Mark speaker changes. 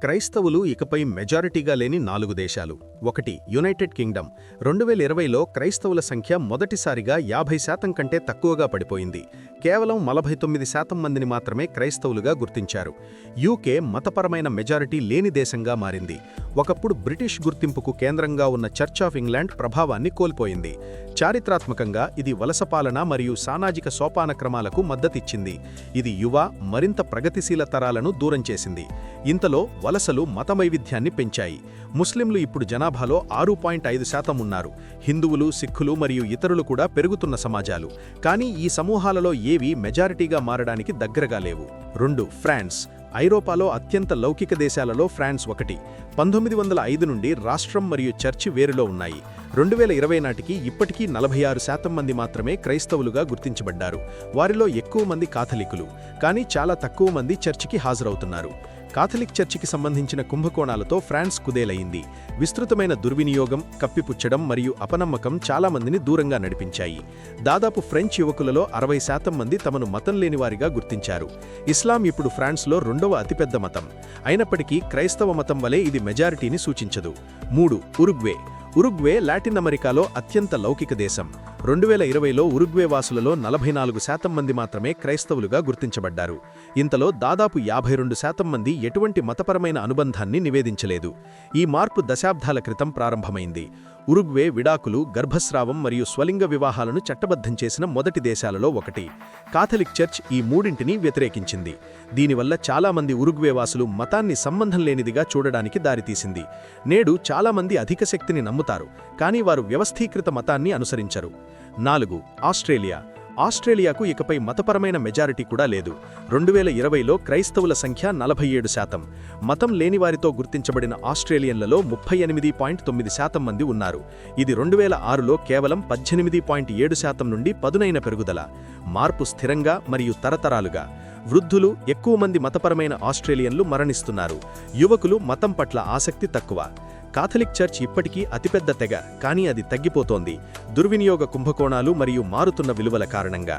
Speaker 1: క్రైస్తవులు ఇకపై మెజారిటీగా లేని 4 దేశాలు. 1. United Kingdom. 2020లో క్రైస్తవుల సంఖ్య మొదటిసారిగా 50% కంటే తక్కువగా పడిపోయింది. కేవలం 49% మందిని మాత్రమే క్రైస్తవులుగా గుర్తించారు. యూకే మతపరమైన మెజారిటీ లేని దేశంగా మారింది. ఒకప్పుడు బ్రిటిష్ గుర్తింపుకు కేంద్రంగా ఉన్న చర్చ్ ఆఫ్ ఇంగ్లాండ్ ప్రభావాన్ని కోల్పోయింది. చారిత్రాత్మకంగా ఇది వలసపాలన మరియు సామాజిక సోపానక్రమాలకు మద్దతిచ్చింది. ఇది యువ, మరింత ప్రగతిశీల తరాలను దూరం చేసింది. ఇంతలో వలసలు మత వైవిధ్యాన్ని పెంచాయి. ముస్లింలు ఇప్పుడు జనాభాలో 6.5% ఉన్నారు. హిందువులు, సిక్కులు మరియు ఇతరులు కూడా పెరుగుతున్న సమాజాలు. కానీ ఈ సమూహాలలో ఏవీ మెజారిటీగా మారడానికి దగ్గరగా లేవు. 2. ఫ్రాన్స్. ఐరోపాలో అత్యంత లౌకిక దేశాలలో ఫ్రాన్స్ ఒకటి. 1905 నుండి రాష్ట్రం మరియు చర్చి వేరులో ఉన్నాయి. 2020 నాటికి ఇప్పటికీ 46% మంది మాత్రమే క్రైస్తవులుగా గుర్తించబడ్డారు. వారిలో ఎక్కువ మంది కాథలికులు, కానీ చాలా తక్కువ మంది చర్చికి హాజరవుతున్నారు. కాథలిక్ చర్చికి సంబంధించిన కుంభకోణాలతో ఫ్రాన్స్ కుదేలయింది. విస్తృతమైన దుర్వినియోగం, కప్పిపుచ్చడం మరియు అపనమ్మకం చాలా మందిని దూరంగా నడిపించాయి. దాదాపు ఫ్రెంచ్ యువకులలో 60% మంది తమను మతం లేనివారిగా గుర్తించారు. ఇస్లాం ఇప్పుడు ఫ్రాన్స్లో 2వ అతిపెద్ద మతం. అయినప్పటికీ క్రైస్తవ మతం వలె ఇది మెజారిటీని సూచించదు. 3. ఉరుగ్వే. ఉరుగ్వే లాటిన్ అమెరికాలో అత్యంత లౌకిక దేశం. 2020లో ఉరుగ్వే వాసులలో 44% మంది మాత్రమే క్రైస్తవులుగా గుర్తించబడ్డారు. ఇంతలో దాదాపు 52% మంది ఎటువంటి మతపరమైన అనుబంధాన్ని నివేదించలేదు. ఈ మార్పు దశాబ్దాల క్రితం ప్రారంభమైంది. ఉరుగ్వే విడాకులు, గర్భస్రావం మరియు స్వలింగ వివాహాలను చట్టబద్ధం చేసిన మొదటి దేశాలలో ఒకటి. కాథలిక్ చర్చ్ ఈ మూడింటిని వ్యతిరేకించింది. దీనివల్ల చాలామంది ఉరుగ్వే వాసులు మతాన్ని సంబంధం లేనిదిగా చూడడానికి దారితీసింది. నేడు చాలామంది అధిక శక్తిని నమ్ముతారు, కానీ వారు వ్యవస్థీకృత మతాన్ని అనుసరించరు. 4. ఆస్ట్రేలియా. ఆస్ట్రేలియాకు ఇకపై మతపరమైన మెజారిటీ కూడా లేదు. 2020లో క్రైస్తవుల సంఖ్య 47%. మతం లేనివారితో గుర్తించబడిన ఆస్ట్రేలియన్లలో 38.9% మంది ఉన్నారు. ఇది 2006లో కేవలం 18.7% నుండి పదునైన పెరుగుదల. మార్పు స్థిరంగా మరియు తరతరాలుగా. వృద్ధులు, ఎక్కువ మంది మతపరమైన ఆస్ట్రేలియన్లు మరణిస్తున్నారు. యువకులు మతం పట్ల ఆసక్తి తక్కువ. కాథలిక్ చర్చ్ ఇప్పటికీ అతిపెద్ద తెగ, కానీ అది తగ్గిపోతోంది. దుర్వినియోగ కుంభకోణాలు మరియు మారుతున్న విలువల కారణంగా.